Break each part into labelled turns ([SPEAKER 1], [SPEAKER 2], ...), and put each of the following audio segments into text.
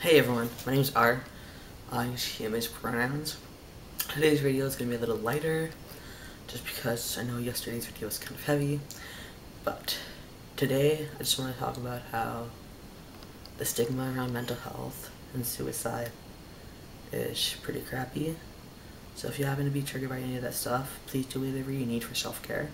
[SPEAKER 1] Hey everyone, my name is R. I use he, him as pronouns. Today's video is going to be a little lighter, just because I know yesterday's video was kind of heavy. But today, I just want to talk about how the stigma around mental health and suicide is pretty crappy. So if you happen to be triggered by any of that stuff, please do whatever you need for self-care.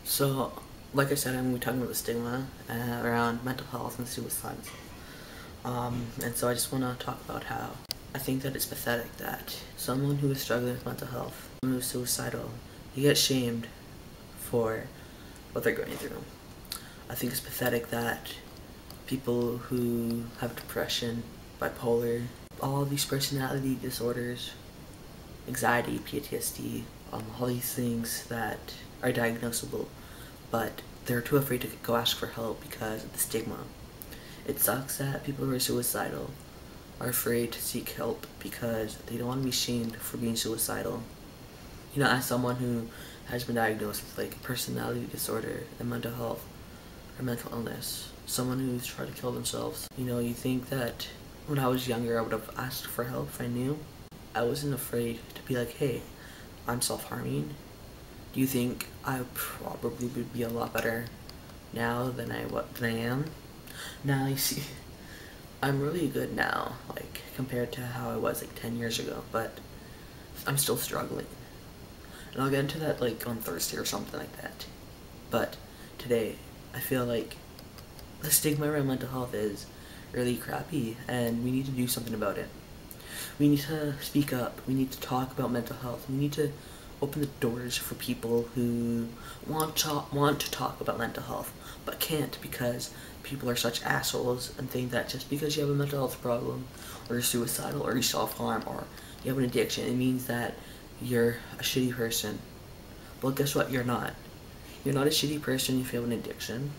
[SPEAKER 1] So, like I said, I'm going to be talking about the stigma around mental health and suicide. And so I just want to talk about how I think that it's pathetic that someone who is struggling with mental health, someone who's suicidal, you get shamed for what they're going through. I think it's pathetic that people who have depression, bipolar, all these personality disorders, anxiety, PTSD, all these things that are diagnosable, but they're too afraid to go ask for help because of the stigma. It sucks that people who are suicidal are afraid to seek help because they don't want to be shamed for being suicidal. You know, as someone who has been diagnosed with like personality disorder and mental health or mental illness, someone who's tried to kill themselves, you know, you think that when I was younger I would have asked for help if I knew. I wasn't afraid to be like, hey, I'm self-harming. Do you think I probably would be a lot better now than I am? Now, you see, I'm really good now, like, compared to how I was, like, 10 years ago, but I'm still struggling. And I'll get into that, like, on Thursday or something like that. But today, I feel like the stigma around mental health is really crappy, and we need to do something about it. We need to speak up. We need to talk about mental health. We need to open the doors for people who want to talk about mental health but can't because people are such assholes and think that just because you have a mental health problem or you're suicidal or you self-harm or you have an addiction, it means that you're a shitty person. Well, guess what? You're not. You're not a shitty person if you have an addiction.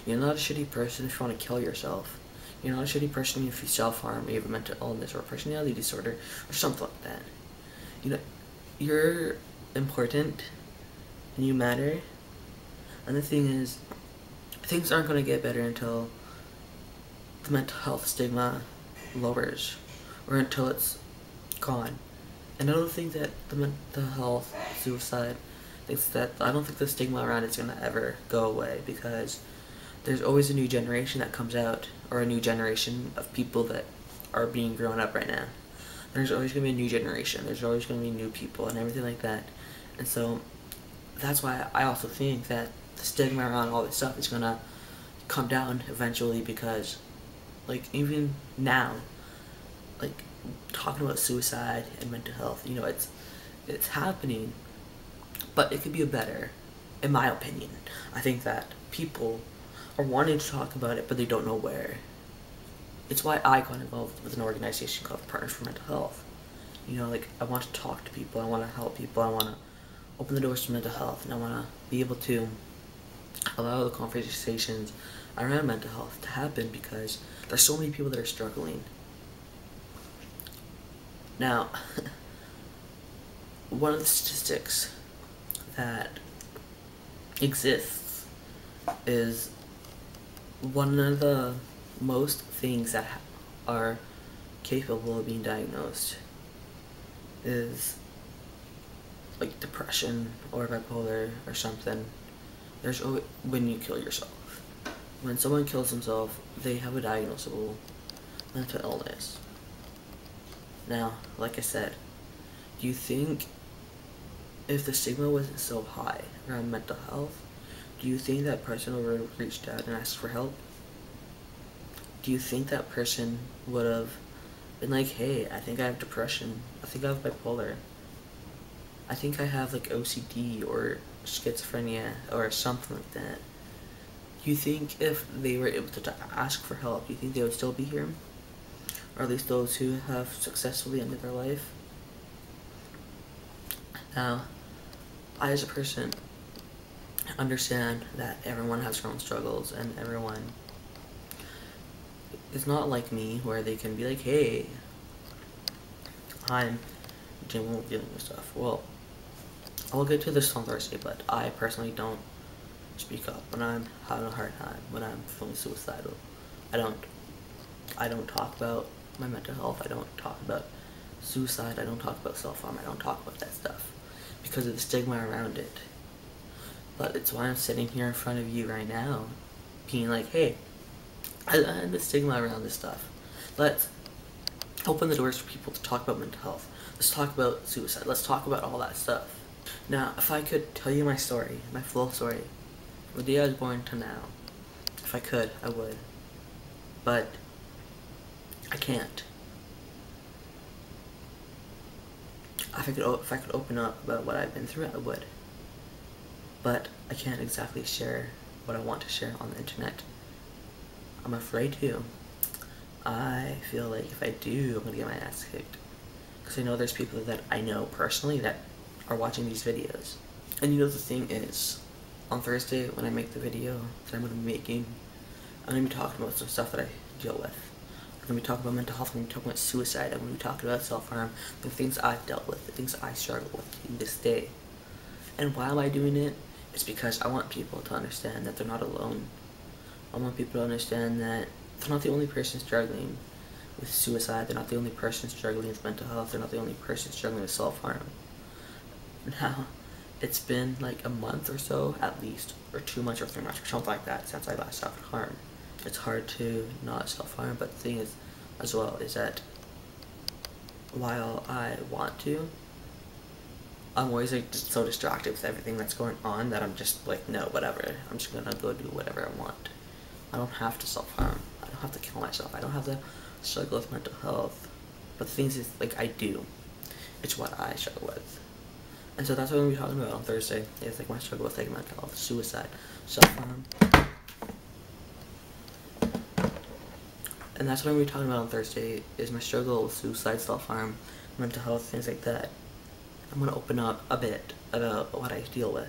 [SPEAKER 1] You're not a shitty person if you want to kill yourself. You're not a shitty person if you self-harm, you have a mental illness or a personality disorder or something like that. You know, you're important and you matter. And the thing is, things aren't going to get better until the mental health stigma lowers or until it's gone. And I don't think that the mental health suicide I don't think the stigma around it's going to ever go away because there's always a new generation that comes out, or a new generation of people that are being grown up right now. There's always going to be a new generation. There's always going to be new people and everything like that. And so that's why I also think that the stigma around all this stuff is going to come down eventually because, like, even now, like, talking about suicide and mental health, you know, it's happening, but it could be better, in my opinion. I think that people are wanting to talk about it, but they don't know where. It's why I got involved with an organization called Partners for Mental Health. You know, like, I want to talk to people, I want to help people, I want to open the doors to mental health, and I want to be able to allow the conversations around mental health to happen because there's so many people that are struggling. Now, one of the statistics that exists is one of the most things that are capable of being diagnosed is like depression or bipolar or something. There's always, when you kill yourself. When someone kills themselves, they have a diagnosable mental illness. Now, like I said, do you think if the stigma wasn't so high around mental health, do you think that person would have reached out and asked for help? Do you think that person would have been like, hey, I think I have depression, I think I have bipolar, I think I have like OCD or schizophrenia or something like that? Do you think if they were able to ask for help, do you think they would still be here? Or at least those who have successfully ended their life? Now, I as a person understand that everyone has their own struggles, and everyone is not like me where they can be like, hey, I'm dealing with stuff. Well, I'll get to this on Thursday, but I personally don't speak up when I'm having a hard time, when I'm feeling suicidal. I don't talk about my mental health. I don't talk about suicide. I don't talk about self-harm. I don't talk about that stuff because of the stigma around it. But it's why I'm sitting here in front of you right now, being like, hey, I have the stigma around this stuff. Let's open the doors for people to talk about mental health. Let's talk about suicide. Let's talk about all that stuff. Now, if I could tell you my story, my full story, from the day I was born to now, if I could, I would. But I can't. If I could open up about what I've been through, I would. But I can't exactly share what I want to share on the internet. I'm afraid to. I feel like if I do, I'm gonna get my ass kicked. Because I know there's people that I know personally that are watching these videos. And you know, the thing is, on Thursday when I make the video that I'm gonna be making, I'm gonna be talking about some stuff that I deal with. I'm gonna be talking about mental health, I'm gonna be talking about suicide, I'm gonna be talking about self-harm, the things I've dealt with, the things I struggle with in this day. And why am I doing it? It's because I want people to understand that they're not alone. I want people to understand that they're not the only person struggling with suicide, they're not the only person struggling with mental health, they're not the only person struggling with self-harm. Now, it's been like a month or so, at least, or 2 months or 3 months, or something like that, since I last self-harmed. It's hard to not self-harm, but the thing is, as well, is that while I want to, I'm always like just so distracted with everything that's going on that I'm just like, no, whatever. I'm just gonna go do whatever I want. I don't have to self-harm. I don't have to kill myself. I don't have to struggle with mental health. But the thing is, like, I do. It's what I struggle with. And so that's what I'm gonna be talking about on Thursday. It's like my struggle with like mental health, suicide, self-harm. And that's what I'm gonna be talking about on Thursday, is my struggle with suicide, self-harm, mental health, things like that. I'm gonna open up a bit about what I deal with.